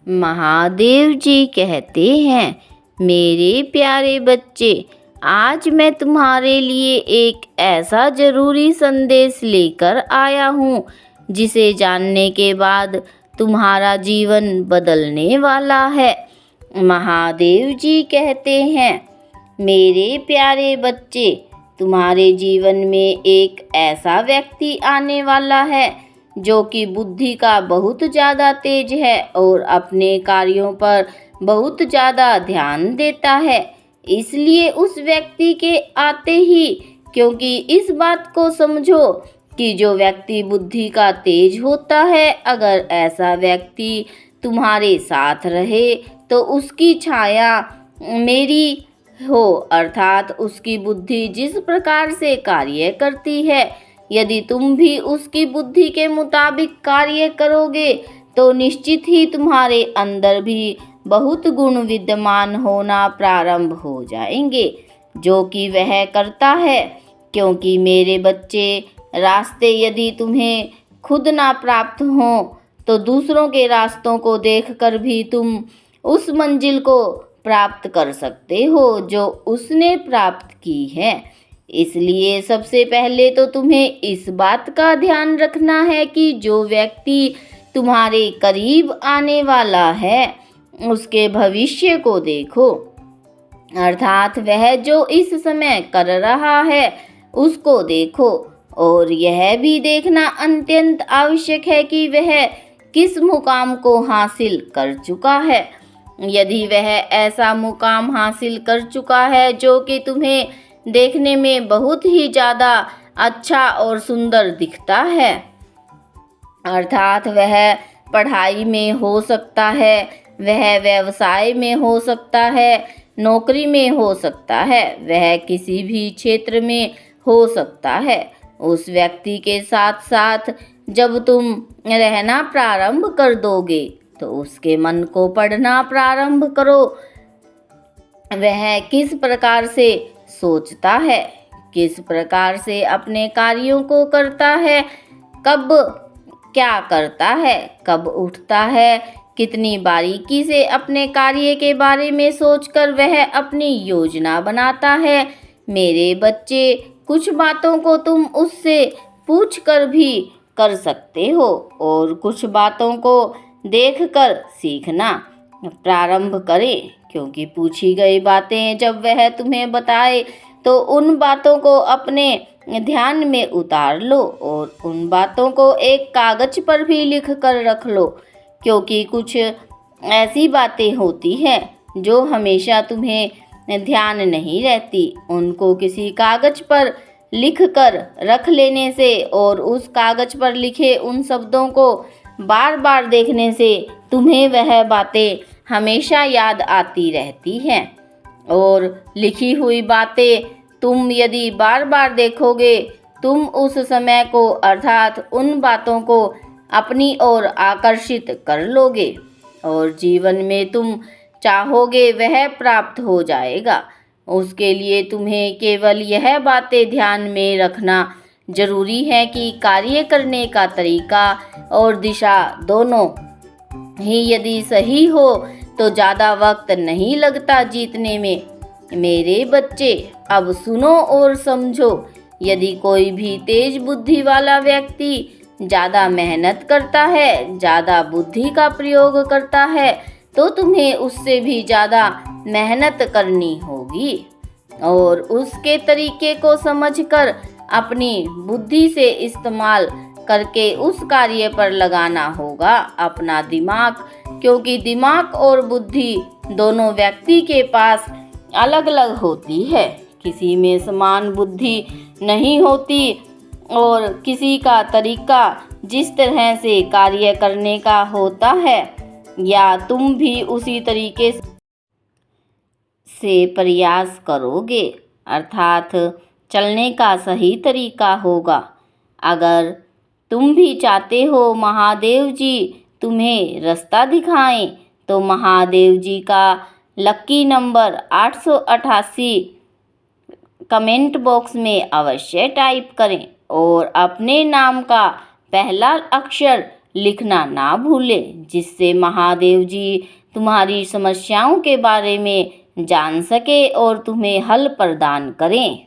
महादेव जी कहते हैं, मेरे प्यारे बच्चे, आज मैं तुम्हारे लिए एक ऐसा जरूरी संदेश लेकर आया हूँ जिसे जानने के बाद तुम्हारा जीवन बदलने वाला है। महादेव जी कहते हैं, मेरे प्यारे बच्चे, तुम्हारे जीवन में एक ऐसा व्यक्ति आने वाला है जो कि बुद्धि का बहुत ज़्यादा तेज है और अपने कार्यों पर बहुत ज़्यादा ध्यान देता है। इसलिए उस व्यक्ति के आते ही, क्योंकि इस बात को समझो कि जो व्यक्ति बुद्धि का तेज होता है, अगर ऐसा व्यक्ति तुम्हारे साथ रहे तो उसकी छाया मेरी हो, अर्थात उसकी बुद्धि जिस प्रकार से कार्य करती है, यदि तुम भी उसकी बुद्धि के मुताबिक कार्य करोगे तो निश्चित ही तुम्हारे अंदर भी बहुत गुण विद्यमान होना प्रारंभ हो जाएंगे, जो कि वह करता है। क्योंकि मेरे बच्चे, रास्ते यदि तुम्हें खुद ना प्राप्त हों तो दूसरों के रास्तों को देखकर भी तुम उस मंजिल को प्राप्त कर सकते हो जो उसने प्राप्त की है। इसलिए सबसे पहले तो तुम्हें इस बात का ध्यान रखना है कि जो व्यक्ति तुम्हारे करीब आने वाला है उसके भविष्य को देखो, अर्थात वह जो इस समय कर रहा है उसको देखो, और यह भी देखना अत्यंत आवश्यक है कि वह किस मुकाम को हासिल कर चुका है। यदि वह ऐसा मुकाम हासिल कर चुका है जो कि तुम्हें देखने में बहुत ही ज़्यादा अच्छा और सुंदर दिखता है, अर्थात वह पढ़ाई में हो सकता है, वह व्यवसाय में हो सकता है, नौकरी में हो सकता है, वह किसी भी क्षेत्र में हो सकता है, उस व्यक्ति के साथ साथ जब तुम रहना प्रारंभ कर दोगे तो उसके मन को पढ़ना प्रारंभ करो। वह किस प्रकार से सोचता है, किस प्रकार से अपने कार्यों को करता है, कब क्या करता है, कब उठता है, कितनी बारीकी से अपने कार्य के बारे में सोचकर वह अपनी योजना बनाता है। मेरे बच्चे, कुछ बातों को तुम उससे पूछकर भी कर सकते हो और कुछ बातों को देखकर सीखना प्रारंभ करें, क्योंकि पूछी गई बातें जब वह तुम्हें बताए तो उन बातों को अपने ध्यान में उतार लो और उन बातों को एक कागज पर भी लिख कर रख लो, क्योंकि कुछ ऐसी बातें होती हैं जो हमेशा तुम्हें ध्यान नहीं रहती। उनको किसी कागज पर लिख कर रख लेने से और उस कागज पर लिखे उन शब्दों को बार बार देखने से तुम्हें वह बातें हमेशा याद आती रहती हैं। और लिखी हुई बातें तुम यदि बार बार देखोगे, तुम उस समय को, अर्थात उन बातों को अपनी ओर आकर्षित कर लोगे और जीवन में तुम चाहोगे वह प्राप्त हो जाएगा। उसके लिए तुम्हें केवल यह बातें ध्यान में रखना जरूरी है कि कार्य करने का तरीका और दिशा दोनों ही यदि सही हो तो ज़्यादा वक्त नहीं लगता जीतने में। मेरे बच्चे, अब सुनो और समझो, यदि कोई भी तेज बुद्धि वाला व्यक्ति ज़्यादा मेहनत करता है, ज़्यादा बुद्धि का प्रयोग करता है, तो तुम्हें उससे भी ज़्यादा मेहनत करनी होगी और उसके तरीके को समझकर अपनी बुद्धि से इस्तेमाल करके उस कार्य पर लगाना होगा अपना दिमाग, क्योंकि दिमाग और बुद्धि दोनों व्यक्ति के पास अलग अलग होती है। किसी में समान बुद्धि नहीं होती और किसी का तरीका जिस तरह से कार्य करने का होता है, या तुम भी उसी तरीके से प्रयास करोगे, अर्थात चलने का सही तरीका होगा। अगर तुम भी चाहते हो महादेव जी तुम्हें रास्ता दिखाएं, तो महादेव जी का लकी नंबर 888 कमेंट बॉक्स में अवश्य टाइप करें और अपने नाम का पहला अक्षर लिखना ना भूलें, जिससे महादेव जी तुम्हारी समस्याओं के बारे में जान सके और तुम्हें हल प्रदान करें।